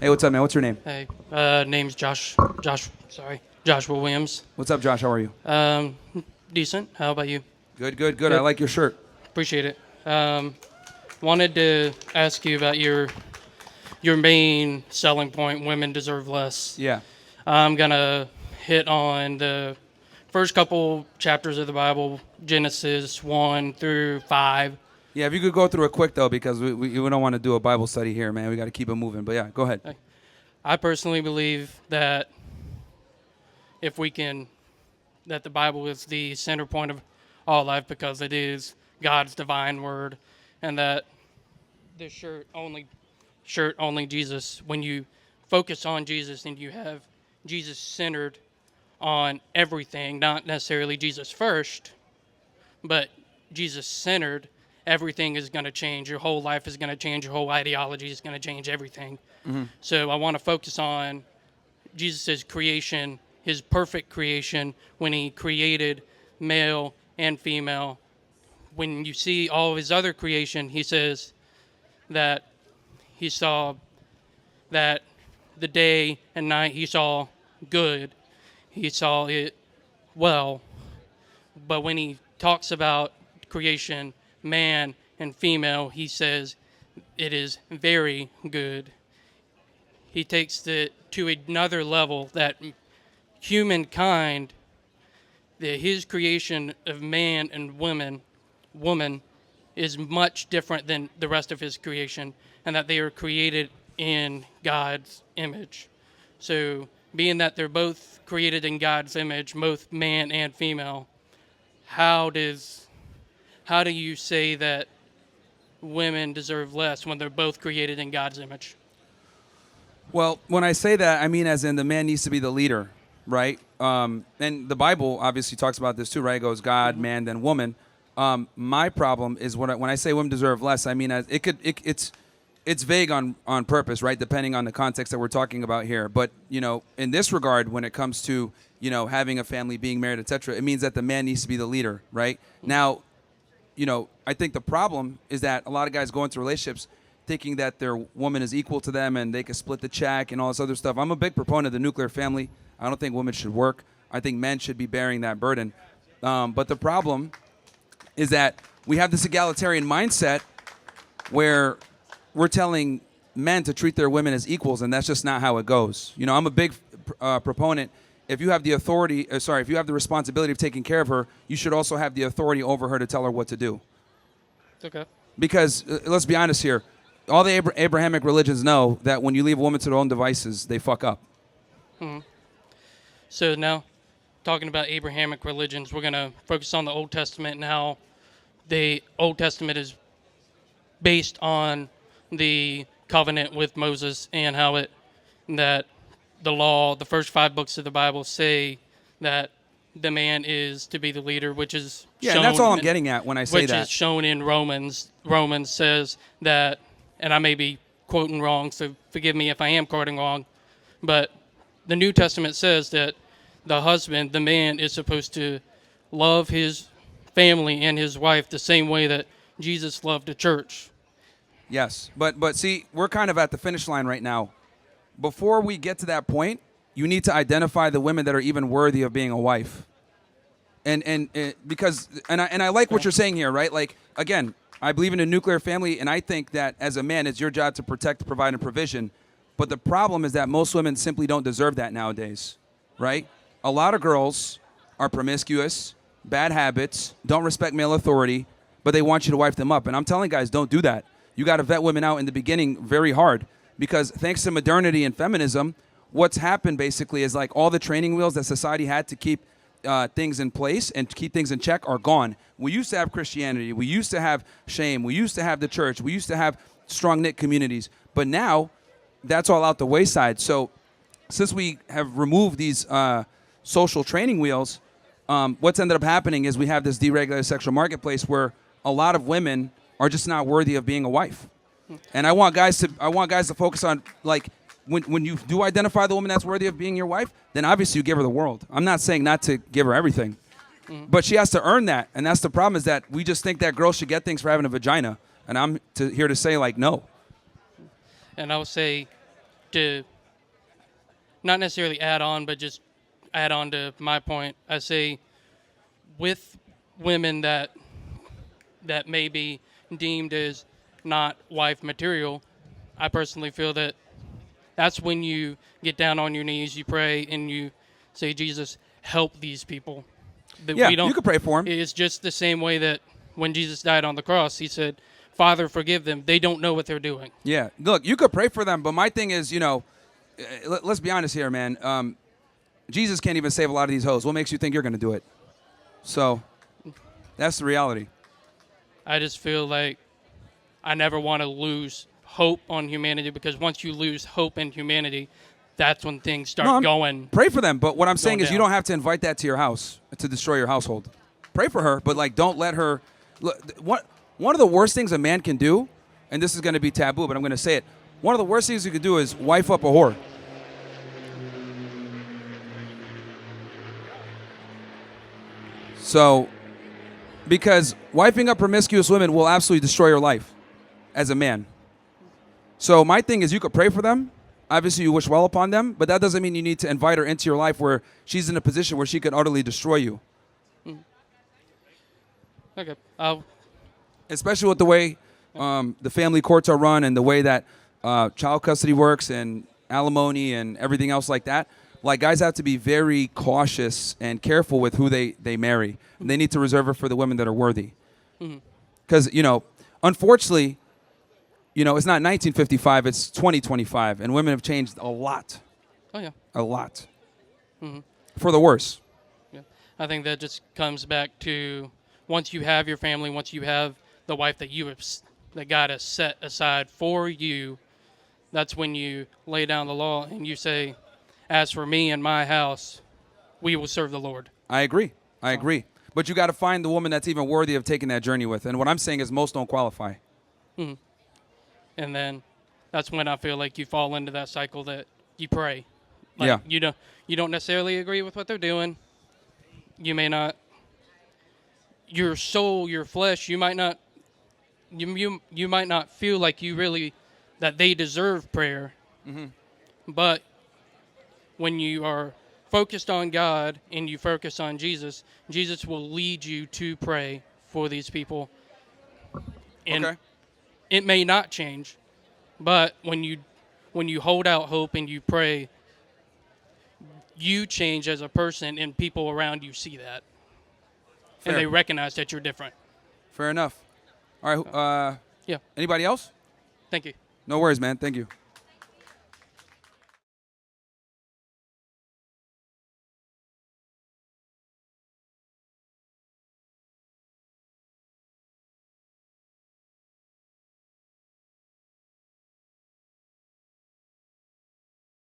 Hey, what's up, man? What's your name? Hey, name's Joshua Williams. What's up, Josh? How are you? Decent. How about you? Good, good, good. I like your shirt. Appreciate it. Wanted to ask you about your main selling point, women deserve less. Yeah. I'm going to hit on the first couple chapters of the Bible, Genesis 1 through 5. Yeah, if you could go through it quick, though, because we don't want to do a Bible study here, man. We got to keep it moving. But, yeah, go ahead. I personally believe that that the Bible is the center point of all life because it is God's divine word, and that the shirt only Jesus, when you focus on Jesus and you have Jesus centered on everything, not necessarily Jesus first, but Jesus centered, everything is going to change. Your whole life is going to change. Your whole ideology is going to change everything. Mm-hmm. So I want to focus on Jesus' creation, his perfect creation, when he created male and female. When you see all of his other creation, he says that he saw that the day and night he saw good. He saw it well. But when he talks about creation, man and female, he says it is very good. He takes it to another level that humankind, his creation of man and woman is much different than the rest of his creation, and that they are created in God's image. So being that they're both created in God's image, both man and female, how do you say that women deserve less when they're both created in God's image? Well, when I say that, I mean as in the man needs to be the leader, right? And the Bible obviously talks about this too, right? It goes God, man, then woman. My problem is when I say women deserve less, I mean it's vague on purpose, right? Depending on the context that we're talking about here. But in this regard, when it comes to having a family, being married, etc., it means that the man needs to be the leader, right? Now, I think the problem is that a lot of guys go into relationships thinking that their woman is equal to them and they can split the check and all this other stuff. I'm a big proponent of the nuclear family. I don't think women should work. I think men should be bearing that burden. But the problem is that we have this egalitarian mindset where we're telling men to treat their women as equals, and that's just not how it goes. I'm a big proponent. If you have the if you have the responsibility of taking care of her, you should also have the authority over her to tell her what to do. Okay. Because let's be honest here, all the Abrahamic religions know that when you leave a woman to their own devices, they fuck up. Mm-hmm. So now, talking about Abrahamic religions, we're going to focus on the Old Testament and how the Old Testament is based on the covenant with Moses, and how that the law, the first 5 books of the Bible say that the man is to be the leader, which is shown, and that's all I'm getting at when I say that. Which is shown in Romans. Romans says that, and I may be quoting wrong, so forgive me if I am quoting wrong, but the New Testament says that the husband, the man, is supposed to love his family and his wife the same way that Jesus loved the church. Yes, but see, we're kind of at the finish line right now. Before we get to that point, you need to identify the women that are even worthy of being a wife. And because I like what you're saying here, right? Like, again, I believe in a nuclear family, and I think that as a man, it's your job to protect, provide, and provision. But the problem is that most women simply don't deserve that nowadays, right? A lot of girls are promiscuous, bad habits, don't respect male authority, but they want you to wife them up. And I'm telling guys, don't do that. You got to vet women out in the beginning very hard, because thanks to modernity and feminism, what's happened basically is like all the training wheels that society had to keep things in place and to keep things in check are gone. We used to have Christianity. We used to have shame. We used to have the church. We used to have strong-knit communities. But now that's all out the wayside. So since we have removed these social training wheels, what's ended up happening is we have this deregulated sexual marketplace where a lot of women are just not worthy of being a wife. And I want guys to focus on, like, when you do identify the woman that's worthy of being your wife, then obviously you give her the world. I'm not saying not to give her everything, but she has to earn that. And that's the problem, is that we just think that girls should get things for having a vagina. And I'm here to say, like, no. And I would say to not necessarily add on, but just add on to my point, I say with women that may be deemed as not wife material, I personally feel that that's when you get down on your knees, you pray, and you say, Jesus, help these people. That Yeah, you could pray for them. It's just the same way that when Jesus died on the cross, he said, Father, forgive them. They don't know what they're doing. Yeah, look, you could pray for them, but my thing is, let's be honest here, man. Jesus can't even save a lot of these hoes. What makes you think you're going to do it? So that's the reality. I just feel like I never want to lose hope on humanity, because once you lose hope in humanity, that's when things start going. Pray for them, but what I'm saying is you down. don't have to invite that to your house to destroy your household. Pray for her, but like don't let her. Look, one of the worst things a man can do, and this is going to be taboo, but I'm going to say it. One of the worst things you could do is wife up a whore. So, because wifing up promiscuous women will absolutely destroy your life as a man. So my thing is you could pray for them. Obviously, you wish well upon them, but that doesn't mean you need to invite her into your life where she's in a position where she could utterly destroy you. Okay. Especially with the way the family courts are run and the way that child custody works and alimony and everything else like that. Like, guys have to be very cautious and careful with who they marry. And they need to reserve it for the women that are worthy. Because, unfortunately, it's not 1955, it's 2025. And women have changed a lot. Oh, yeah. A lot. For the worse. Yeah. I think that just comes back to once you have your family, once you have the wife that God has set aside for you, that's when you lay down the law and you say, as for me and my house, we will serve the Lord. I agree. But you got to find the woman that's even worthy of taking that journey with. And what I'm saying is most don't qualify. And then that's when I feel like you fall into that cycle that you pray. Like, yeah. You don't necessarily agree with what they're doing. You may not. Your soul, your flesh, you might not. You might not feel like that they deserve prayer. But when you are focused on God and you focus on Jesus, Jesus will lead you to pray for these people. And okay. It may not change, but when you hold out hope and you pray, you change as a person, and people around you see that. Fair. And they recognize that you're different. Fair enough. All right. Yeah. Anybody else? Thank you. No worries, man. Thank you.